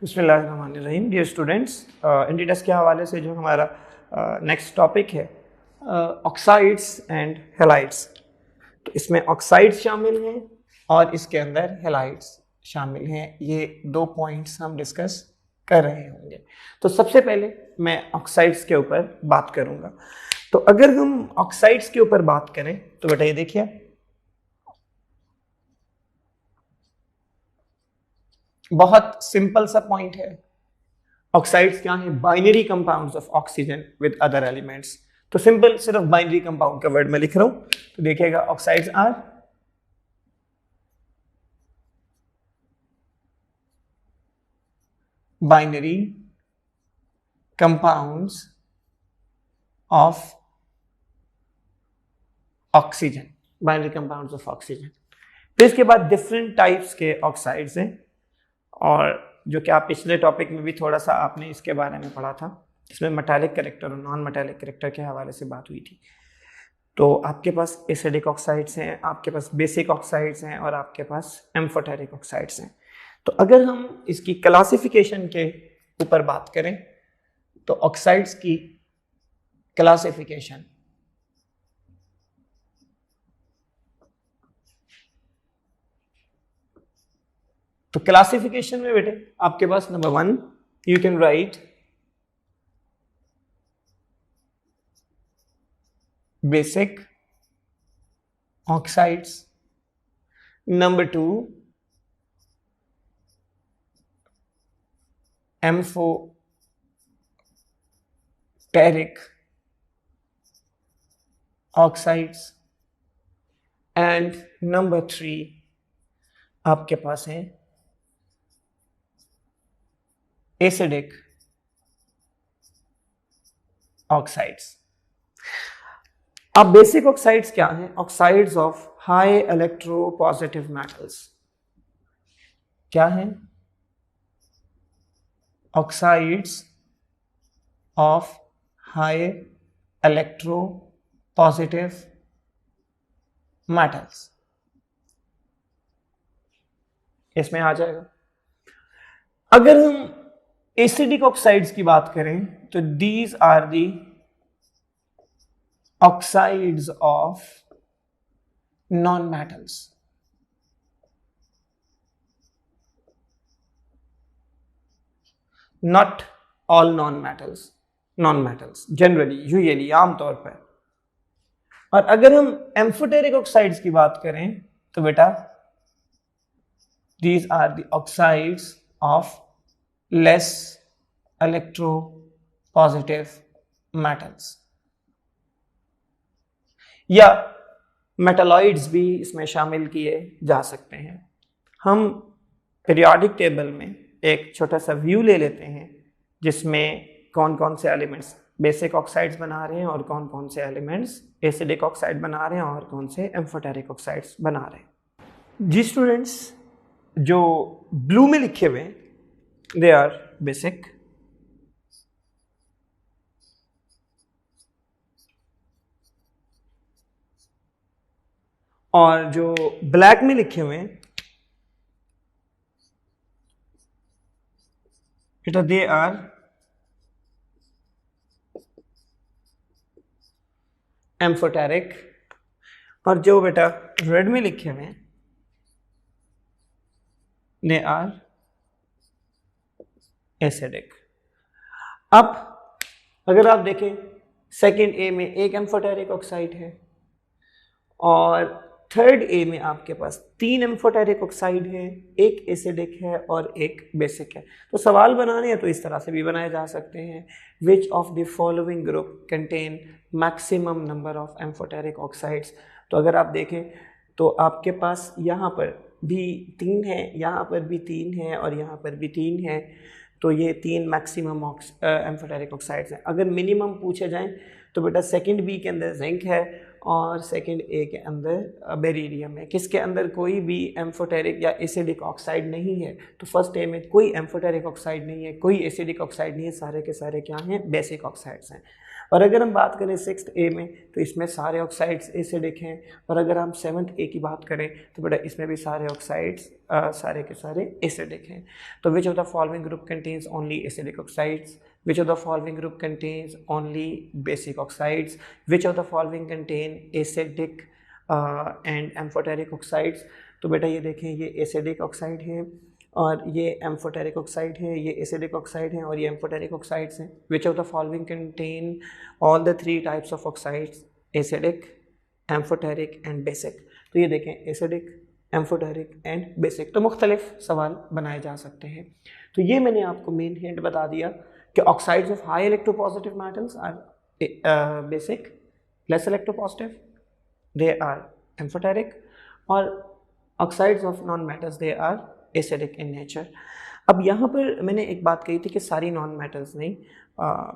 बिस्मिल्लाहिर्रहमानिर्रहीम। Dear students, एंटीडस्ट के हवाले से जो हमारा नेक्स्ट टॉपिक है ऑक्साइड्स एंड हैलाइड्स, तो इसमें ऑक्साइड्स शामिल हैं और इसके अंदर हैलाइड्स शामिल हैं। ये दो पॉइंट्स हम डिस्कस कर रहे होंगे। तो सबसे पहले मैं ऑक्साइड्स के ऊपर बात करूंगा। तो अगर हम ऑक्साइड्स के ऊपर बात करें तो बेटा ये देखिए, बहुत सिंपल सा पॉइंट है। ऑक्साइड्स क्या है? Binary compounds of oxygen with other elements. तो सिंपल सिर्फ बाइनरी कंपाउंड का वर्ड में लिख रहा हूं, तो देखिएगा oxides are binary compounds of oxygen, binary compounds of oxygen. तो इसके बाद डिफरेंट टाइप्स के ऑक्साइड्स हैं, और जो कि आप पिछले टॉपिक में भी थोड़ा सा आपने इसके बारे में पढ़ा था, इसमें मेटालिक कैरेक्टर और नॉन मेटालिक कैरेक्टर के हवाले से बात हुई थी। तो आपके पास एसिडिक ऑक्साइड्स हैं, आपके पास बेसिक ऑक्साइड्स हैं और आपके पास एम्फोटेरिक ऑक्साइड्स हैं। तो अगर हम इसकी क्लासिफिकेशन के ऊपर बात करें तो ऑक्साइड्स की क्लासिफिकेशन में बेटे आपके पास number 1 you can write basic oxides, number 2 amphoteric oxides, and number 3 आपके पास है एसिडिक ऑक्साइड्स। अब बेसिक ऑक्साइड्स क्या हैं? Oxides of high electropositive metals. क्या हैं? Oxides of high electropositive metals, इसमें आ जाएगा। अगर हम एसिडिक ऑक्साइड्स की बात करें तो these are the oxides of non metals. Not all non metals generally, usually, आमतौर पर। और अगर हम एम्फोटेरिक ऑक्साइड्स की बात करें तो बेटा these are the oxides of less electropositive metals, या मेटालॉइड्स भी इसमें शामिल किए जा सकते हैं। हम पीरियोडिक टेबल में एक छोटा सा व्यू ले लेते हैं जिसमें कौन कौन से एलिमेंट्स बेसिक ऑक्साइड्स बना रहे हैं और कौन कौन से एलिमेंट्स एसिडिक ऑक्साइड बना रहे हैं और कौन से एम्फोटेरिक ऑक्साइड्स बना रहे हैं। जी स्टूडेंट्स, जो ब्लू में लिखे हुए दे आर बेसिक, और जो ब्लैक में लिखे हुए बेटा दे आर एम्फोटेरिक, और जो बेटा रेड में लिखे हुए दे आर एसिडिक। अब अगर आप देखें सेकंड ए में एक एम्फोटेरिक ऑक्साइड है और थर्ड ए में आपके पास 3 एम्फोटेरिक ऑक्साइड है, एक एसिडिक है और एक बेसिक है। तो सवाल बनाने हैं तो इस तरह से भी बनाए जा सकते हैं, विच of the following group contain maximum number of amphoteric oxides. तो अगर आप देखें तो आपके पास यहाँ पर भी 3 है, यहाँ पर भी 3 है और यहाँ पर भी 3 है। तो ये 3 मैक्सिमम एम्फोटेरिक ऑक्साइड्स हैं। अगर मिनिमम पूछे जाएं तो बेटा सेकंड बी के अंदर जिंक है और सेकंड ए के अंदर बेरिलियम है। किसके अंदर कोई भी एम्फोटेरिक या एसिडिक ऑक्साइड नहीं है। तो फर्स्ट ए में कोई एम्फोटेरिक ऑक्साइड नहीं है, कोई एसिडिक ऑक्साइड नहीं है, सारे के सारे क्या हैं? बेसिक ऑक्साइड्स हैं। और अगर हम बात करें 6th ए में तो इसमें सारे ऑक्साइड्स एसिडिक हैं, और अगर हम 7th ए की बात करें तो बेटा इसमें भी सारे ऑक्साइड्स सारे के सारे एसिडिक हैं। तो which of the following group contains only acidic oxides, which of the following group contains only basic oxides, which of the following contain acidic and amphoteric oxides। तो बेटा ये देखें, ये एसिडिक ऑक्साइड है और ये एम्फोटेरिक ऑक्साइड है, ये एसिडिक ऑक्साइड है और ये एम्फोटेरिक ऑक्साइड्स हैं। विच of the following contain all the 3 types of oxides, acidic, amphoteric and basic. तो ये देखें एसिडिक, एम्फोटेरिक एंड बेसिक। तो मुख्तलिफ सवाल बनाए जा सकते हैं। तो ये मैंने आपको मेन हिंट बता दिया कि oxides of high electropositive metals are basic, less electropositive they are amphoteric, और oxides of non metals they are acidic in nature. अब यहाँ पर मैंने एक बात कही थी कि सारी नॉन मेटल्स नहीं,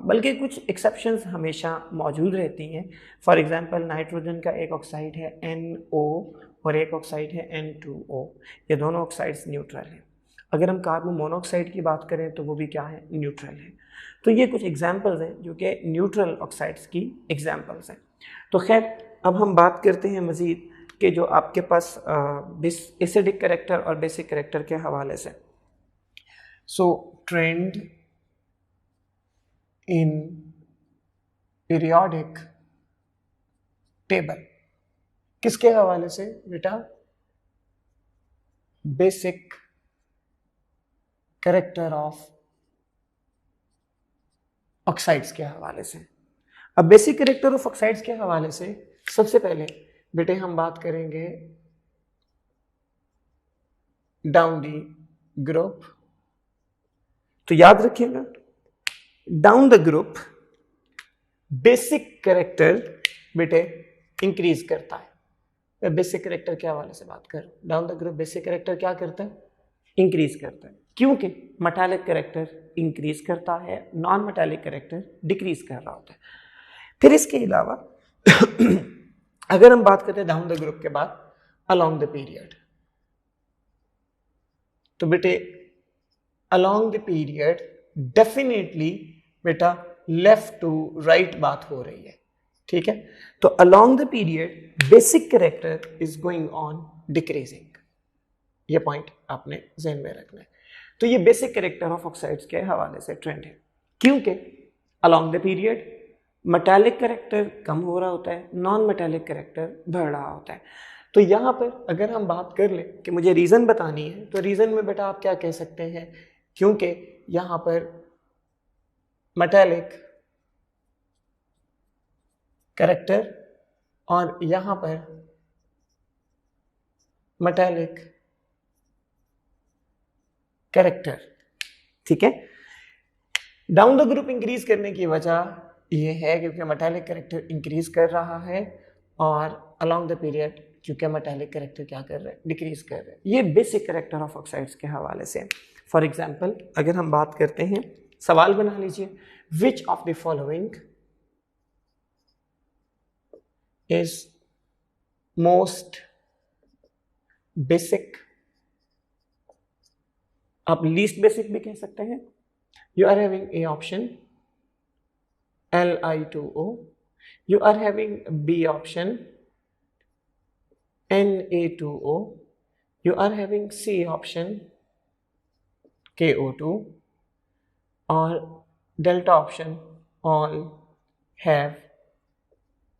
बल्कि कुछ एक्सेप्शंस हमेशा मौजूद रहती हैं। फॉर एग्जांपल नाइट्रोजन का एक ऑक्साइड है NO और एक ऑक्साइड है N2O, ये दोनों ऑक्साइड्स न्यूट्रल हैं। अगर हम कार्बन मोनोऑक्साइड की बात करें तो वो भी क्या है, न्यूट्रल है। तो ये कुछ एग्जांपल्स हैं जो कि न्यूट्रल ऑक्साइड्स की एग्जांपल्स हैं। तो खैर अब हम बात करते हैं मज़ीद कि जो आपके पास एसिडिक कैरेक्टर और बेसिक कैरेक्टर के हवाले से। सो ट्रेंड इन पीरियोडिक टेबल किसके हवाले से बेटा, बेसिक कैरेक्टर ऑफ ऑक्साइड्स के हवाले से। अब बेसिक कैरेक्टर ऑफ ऑक्साइड्स के हवाले से सबसे पहले बेटे हम बात करेंगे डाउन दी ग्रुप। तो याद रखिएगा down the group basic character बेटे इंक्रीज करता है। मैं बेसिक कैरेक्टर के हवाले से बात करूं, down the group basic character क्या करता है, इंक्रीज करता है, क्योंकि मेटालिक कैरेक्टर इंक्रीज करता है, नॉन मेटालिक कैरेक्टर डिक्रीज कर रहा होता है। फिर इसके अलावा अगर हम बात करते हैं डाउन द ग्रुप के बाद अलोंग द पीरियड, तो बेटे अलोंग द पीरियड डेफिनेटली बेटा लेफ्ट टू राइट बात हो रही है, ठीक है। तो along the period basic character is going on decreasing, ये पॉइंट आपने ज़हन में रखना है। तो ये बेसिक कैरेक्टर ऑफ ऑक्साइड्स के हवाले से ट्रेंड है, क्योंकि along the period metallic character कम हो रहा होता है, नॉन मेटालिक कैरेक्टर बढ़ रहा होता है। तो यहाँ पर अगर हम बात कर लें कि मुझे रीज़न बतानी है, तो रीज़न में बेटा आप क्या कह सकते हैं, क्योंकि यहाँ पर मेटालिक कैरेक्टर और यहाँ पर मेटालिक कैरेक्टर, ठीक है। डाउन द ग्रुप इंक्रीज करने की वजह यह है क्योंकि मेटालिक कैरेक्टर इंक्रीज कर रहा है, और अलोंग द पीरियड क्योंकि मेटालिक कैरेक्टर क्या कर रहे हैं, डिक्रीज कर रहे हैं। ये बेसिक कैरेक्टर ऑफ ऑक्साइड्स के हवाले से। फॉर एग्जांपल अगर हम बात करते हैं, सवाल बना लीजिए, which of the following is most basic, आप लीस्ट बेसिक भी कह सकते हैं। You are having a option Li2O, you are having B option Na2O, you are having C option KO2, और delta option all have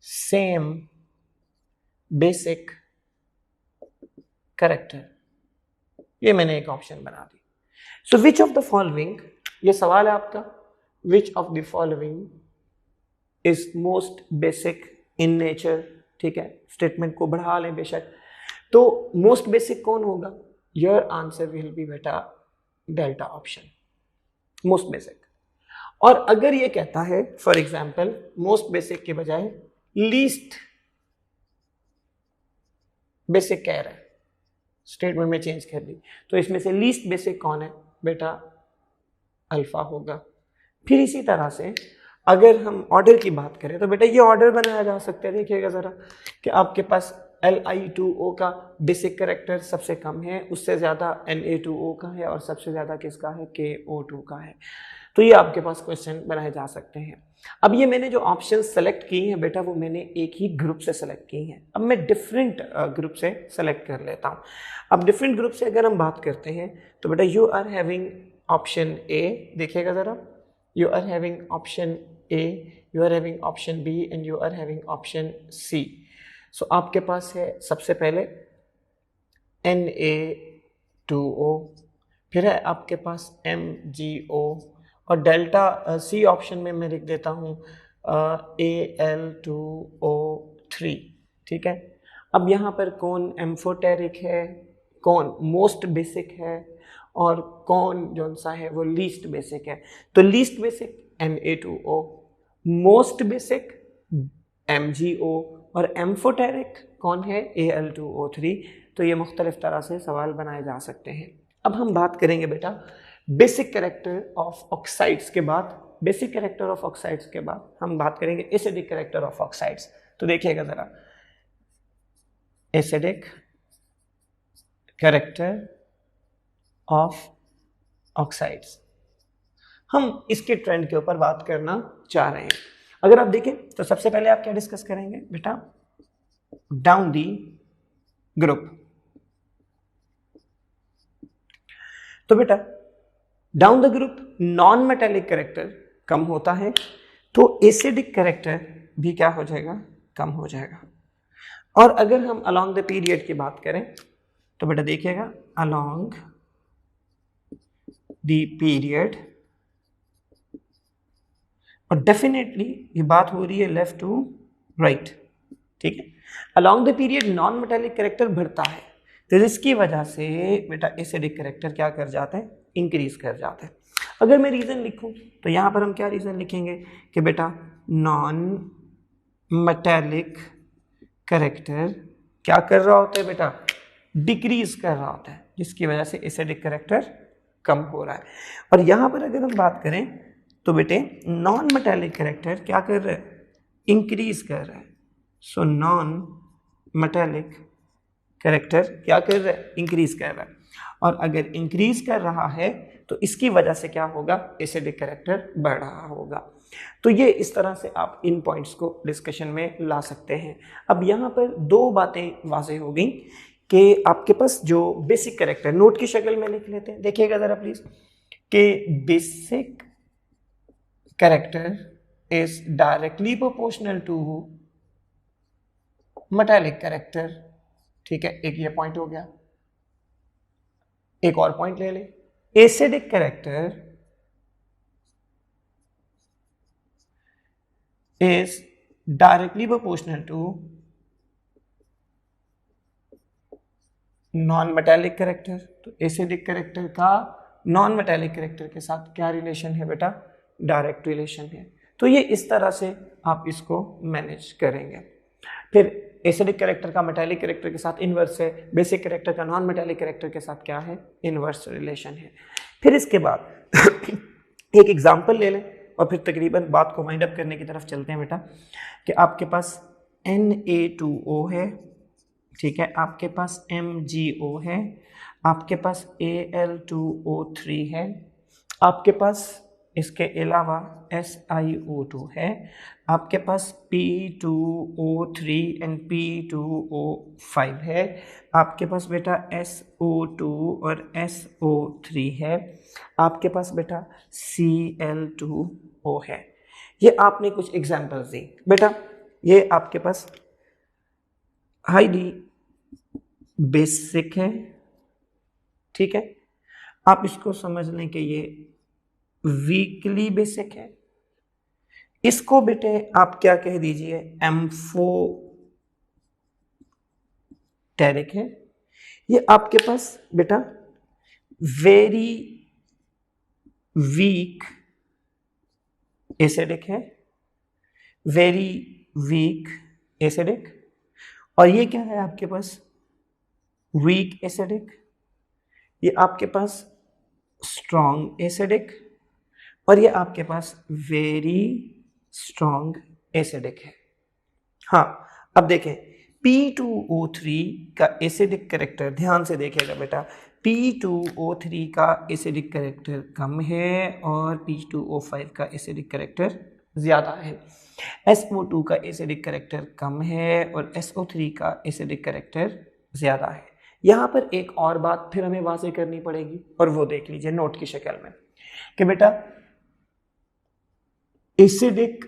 same basic character। ये मैंने एक option बना दी। So which of the following, ये सवाल है आपका, which of the following is most basic in nature, ठीक है। स्टेटमेंट को बढ़ा लें बेशक, तो मोस्ट बेसिक कौन होगा, योर आंसर विल बी बेटा डेल्टा ऑप्शन, मोस्ट बेसिक। और अगर ये कहता है फॉर एग्जांपल मोस्ट बेसिक के बजाय लीस्ट बेसिक कह रहा है, स्टेटमेंट में चेंज कर दी, तो इसमें से लीस्ट बेसिक कौन है बेटा, अल्फा होगा। फिर इसी तरह से अगर हम ऑर्डर की बात करें तो बेटा ये ऑर्डर बनाया जा सकता है, देखिएगा ज़रा कि आपके पास Li2O का बेसिक कैरेक्टर सबसे कम है, उससे ज़्यादा Na2O का है, और सबसे ज़्यादा किसका है, KO2 का है। तो ये आपके पास क्वेश्चन बनाए जा सकते हैं। अब ये मैंने जो ऑप्शन सेलेक्ट किए हैं बेटा वो मैंने एक ही ग्रुप से सेलेक्ट किए हैं। अब मैं डिफरेंट ग्रुप से सेलेक्ट कर लेता हूँ। अब डिफरेंट ग्रुप से अगर हम बात करते हैं तो बेटा you are having option A, देखिएगा ज़रा, you are having option A, you are having option B and you are having option C. So आपके पास है सबसे पहले Na2O, फिर है आपके पास MgO और डेल्टा सी ऑप्शन में मैं लिख देता हूँ Al2O3, ठीक है। अब यहाँ पर कौन एम्फोटेरिक है, कौन मोस्ट बेसिक है और कौन जो सा है वो लीस्ट बेसिक है। तो least basic Na2O, most basic MgO और एम्फोटेरिक कौन है Al2O3। तो ये मुख्तलिफ तरह से सवाल बनाए जा सकते हैं। अब हम बात करेंगे बेटा बेसिक कैरेक्टर ऑफ ऑक्साइड्स के बाद, बेसिक कैरेक्टर ऑफ ऑक्साइड्स के बाद हम बात करेंगे एसिडिक कैरेक्टर ऑफ ऑक्साइड्स। तो देखिएगा जरा, एसिडिक कैरेक्टर ऑफ ऑक्साइड्स, हम इसके ट्रेंड के ऊपर बात करना चाह रहे हैं। अगर आप देखें तो सबसे पहले आप क्या डिस्कस करेंगे बेटा, डाउन दी ग्रुप। तो बेटा down the group non metallic character कम होता है तो एसिडिक कैरेक्टर भी क्या हो जाएगा, कम हो जाएगा। और अगर हम अलोंग द पीरियड की बात करें तो बेटा देखिएगा अलोंग द पीरियड, और डेफिनेटली ये बात हो रही है लेफ्ट टू राइट, ठीक है। Along the period non metallic character बढ़ता है तो इसकी वजह से बेटा एसिडिक कैरेक्टर क्या कर जाते हैं, इंक्रीज कर जाते हैं। अगर मैं रीजन लिखूं तो यहां पर हम क्या रीजन लिखेंगे कि बेटा नॉन मेटेलिक कैरेक्टर क्या कर रहा होता है बेटा, डिक्रीज कर रहा होता है, जिसकी वजह से एसिडिक कैरेक्टर कम हो रहा है। और यहां पर अगर हम बात करें तो बेटे नॉन मेटेलिक कैरेक्टर क्या कर रहा है, इंक्रीज कर रहा है। सो नॉन मेटेलिक कैरेक्टर क्या कर रहा है, इंक्रीज कर रहा है। और अगर इंक्रीज कर रहा है तो इसकी वजह से क्या होगा, एसिडिक कैरेक्टर बढ़ रहा होगा। तो ये इस तरह से आप इन पॉइंट्स को डिस्कशन में ला सकते हैं। अब यहाँ पर दो बातें वाज़ेह हो गई कि आपके पास जो बेसिक कैरेक्टर, नोट की शक्ल में लिख लेते हैं, देखिएगा ज़रा प्लीज, कि basic character is directly proportional to metallic character, ठीक है। एक ये पॉइंट हो गया। एक और पॉइंट ले ले, acidic character is directly proportional to non metallic character. तो एसिडिक कैरेक्टर का नॉन मेटालिक कैरेक्टर के साथ क्या रिलेशन है बेटा, डायरेक्ट रिलेशन है। तो ये इस तरह से आप इसको मैनेज करेंगे। फिर एसिडिक कैरेक्टर का मेटालिक कैरेक्टर के साथ इन्वर्स है, बेसिक कैरेक्टर का नॉन मेटालिक कैरेक्टर के साथ क्या है, इन्वर्स रिलेशन है। फिर इसके बाद एक एग्जांपल ले लें और फिर तकरीबन बात को वाइंड अप करने की तरफ चलते हैं बेटा, कि आपके पास Na2O है, ठीक है, आपके पास MgO है, आपके पास Al2O3 है, आपके पास इसके अलावा SiO2 है, आपके पास P2O3 एंड P2O5 है, आपके पास बेटा SO2 और SO3 है, आपके पास बेटा Cl2O है। ये आपने कुछ एग्जाम्पल्स दी बेटा, ये आपके पास हाईली बेसिक है, ठीक है। आप इसको समझ लें कि ये वीकली बेसिक है। इसको बेटे आप क्या कह दीजिए, एम्फोटेरिक है। ये आपके पास बेटा वेरी वीक एसिडिक है, वेरी वीक एसिडिक। और ये क्या है आपके पास, वीक एसिडिक। ये आपके पास स्ट्रॉन्ग एसिडिक और ये आपके पास वेरी स्ट्रॉन्ग एसिडिक है। हाँ, अब देखें P2O3 का एसिडिक कैरेक्टर, ध्यान से देखिएगा बेटा, P2O3 का एसिडिक कैरेक्टर कम है और P2O5 का एसिडिक कैरेक्टर ज़्यादा है। SO2 का एसिडिक कैरेक्टर कम है और SO3 का एसिडिक कैरेक्टर ज़्यादा है। यहाँ पर एक और बात फिर हमें वाज़ेह करनी पड़ेगी और वो देख लीजिए नोट की शक्ल में कि बेटा acidic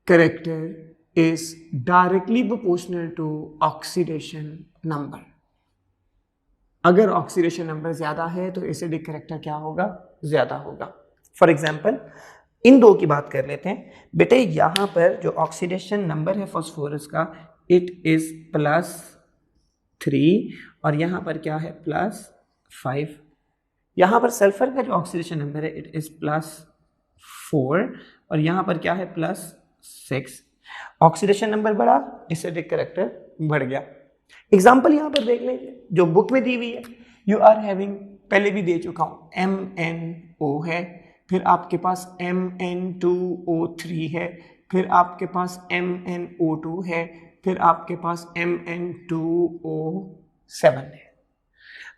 character is directly proportional to oxidation number. अगर ऑक्सीडेशन नंबर ज्यादा है तो एसिडिक कैरेक्टर क्या होगा, ज्यादा होगा। फॉर एग्जाम्पल इन दो की बात कर लेते हैं। बेटे यहां पर जो ऑक्सीडेशन नंबर है फॉस्फोरस का इट इज +3 और यहां पर क्या है +5। यहां पर सल्फर का जो ऑक्सीडेशन नंबर है इट इज +4 और यहां पर क्या है +6। ऑक्सीडेशन नंबर बढ़ा, एसिडिक कैरेक्टर बढ़ गया। एग्जाम्पल यहां पर देख लीजिए जो बुक में दी हुई है। यू आर हैविंग, पहले भी दे चुका हूं, MnO है, फिर आपके पास Mn2O3 है, फिर आपके पास MnO2 है, फिर आपके पास Mn2O7 है।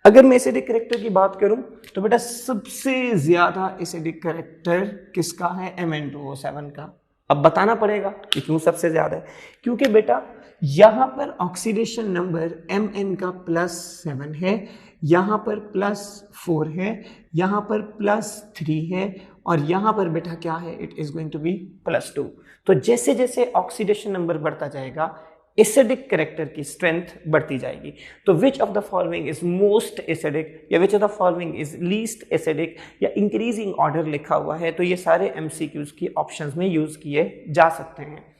अगर मैं एसिडिक कैरेक्टर की बात करूं तो बेटा सबसे ज्यादा एसिडिक कैरेक्टर किसका है, Mn2O7 का। अब बताना पड़ेगा कि क्यों सबसे ज्यादा है, क्योंकि बेटा यहां पर ऑक्सीडेशन नंबर Mn का +7 है, यहां पर +4 है, यहां पर +3 है और यहां पर बेटा क्या है, it is going to be +2। तो जैसे जैसे ऑक्सीडेशन नंबर बढ़ता जाएगा एसिडिक कैरेक्टर की स्ट्रेंथ बढ़ती जाएगी। तो which of the following is most acidic या which of the following is least acidic या इंक्रीजिंग ऑर्डर लिखा हुआ है, तो ये सारे MCQs की ऑप्शंस में यूज किए जा सकते हैं।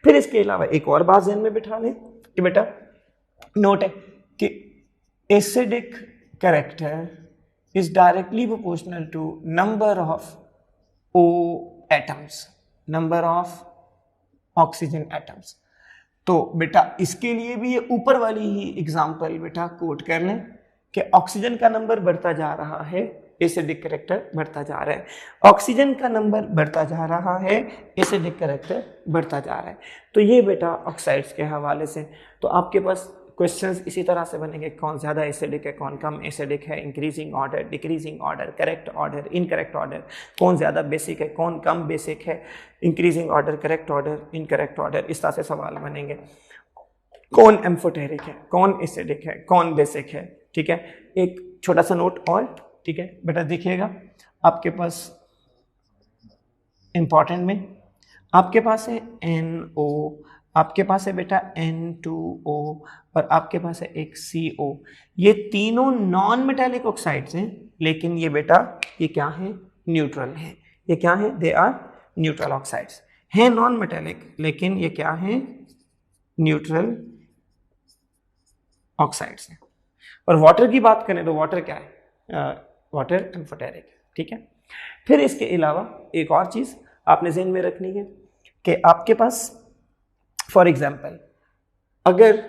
फिर इसके अलावा एक और बात ध्यान में बिठा लें कि बेटा नोट है कि acidic character is directly proportional to number of O atoms, number of oxygen atoms. तो बेटा इसके लिए भी ये ऊपर वाली ही एग्जांपल बेटा कोट कर लें कि ऑक्सीजन का नंबर बढ़ता जा रहा है, एसिडिक कैरेक्टर बढ़ता जा रहा है। ऑक्सीजन का नंबर बढ़ता जा रहा है, एसिडिक कैरेक्टर बढ़ता जा रहा है। तो ये बेटा ऑक्साइड्स के हवाले से तो आपके पास क्वेश्चंस इसी तरह से बनेंगे, कौन ज़्यादा एसिडिक है, कौन कम एसिडिक है, increasing order, decreasing order, correct order, incorrect order, कौन ज़्यादा बेसिक है, कौन कम बेसिक है, increasing order, correct order, incorrect order, इस तरह से सवाल बनेंगे। कौन एम्फोटेरिक है, कौन एसिडिक है, कौन बेसिक है। ठीक है, एक छोटा सा नोट और, ठीक है बेटा देखिएगा, आपके पास इंपॉर्टेंट में आपके पास है NO, आपके पास है बेटा N2O और आपके पास है एक CO। ये तीनों नॉन मेटालिक ऑक्साइड्स हैं, लेकिन ये बेटा ये क्या है, न्यूट्रल है। ये क्या है, दे आर न्यूट्रल ऑक्साइड्स हैं, नॉन मेटालिक लेकिन ये क्या है, न्यूट्रल ऑक्साइड्स हैं। और वाटर की बात करें तो वाटर क्या है, वाटर एम्फोटेरिक है। ठीक है, फिर इसके अलावा एक और चीज आपने ज़हन में रखनी है कि आपके पास फॉर एग्जाम्पल अगर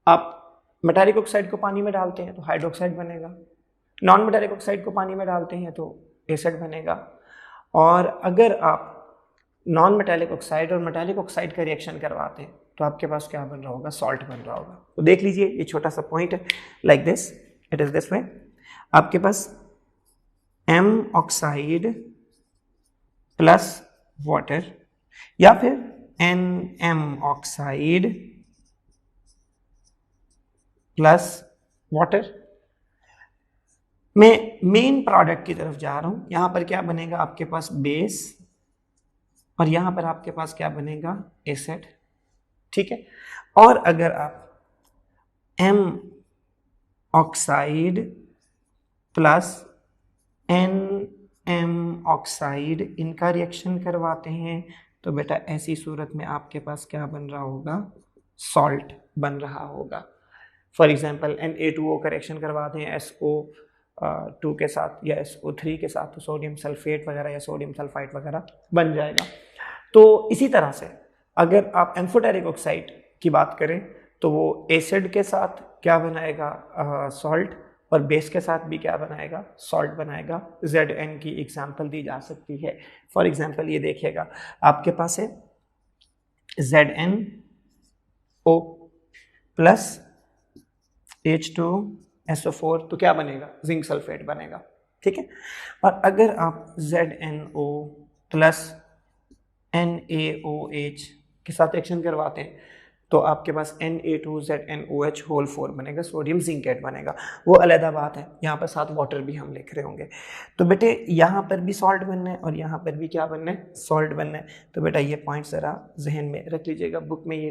आप मेटालिक ऑक्साइड को पानी में डालते हैं तो हाइड्रोक्साइड बनेगा, नॉन मेटालिक ऑक्साइड को पानी में डालते हैं तो एसिड बनेगा, और अगर आप नॉन मेटालिक ऑक्साइड और मेटालिक ऑक्साइड का रिएक्शन करवाते हैं तो आपके पास क्या बन रहा होगा, सॉल्ट बन रहा होगा। तो देख लीजिए ये छोटा सा पॉइंट है, like this, it is this way. आपके पास M ऑक्साइड प्लस वाटर या फिर NM ऑक्साइड प्लस वाटर। मैं मेन प्रोडक्ट की तरफ जा रहा हूं, यहां पर क्या बनेगा, आपके पास बेस और यहां पर आपके पास क्या बनेगा, एसिड। ठीक है, और अगर आप M oxide plus NM oxide इनका रिएक्शन करवाते हैं तो बेटा ऐसी सूरत में आपके पास क्या बन रहा होगा, सॉल्ट बन रहा होगा। फॉर एग्जांपल Na2O का रिएक्शन करवाते हैं SO2 के साथ या SO3 के साथ तो सोडियम सल्फेट वगैरह या सोडियम सल्फाइड वगैरह बन जाएगा। तो इसी तरह से अगर आप एम्फोटेरिक ऑक्साइड की बात करें तो वो एसिड के साथ क्या बनाएगा, सॉल्ट, और बेस के साथ भी क्या बनाएगा, सॉल्ट बनाएगा। Zn की एग्जांपल दी जा सकती है। फॉर एग्जांपल ये देखिएगा, आपके पास है ZnO प्लस H2 SO4 तो क्या बनेगा, जिंक सल्फेट बनेगा, ठीक है। और अगर आप ZnO प्लस NaOH के साथ एक्शन करवाते हैं तो आपके पास Na2ZnOH होल 4 बनेगा, सोडियम जिंकेट बनेगा। वो अलग बात है, यहाँ पर साथ वाटर भी हम लिख रहे होंगे। तो बेटे यहाँ पर भी सॉल्ट बनना है और यहाँ पर भी क्या बनना है, सॉल्ट बनना है। तो बेटा ये पॉइंट ज़रा जहन में रख लीजिएगा, बुक में ये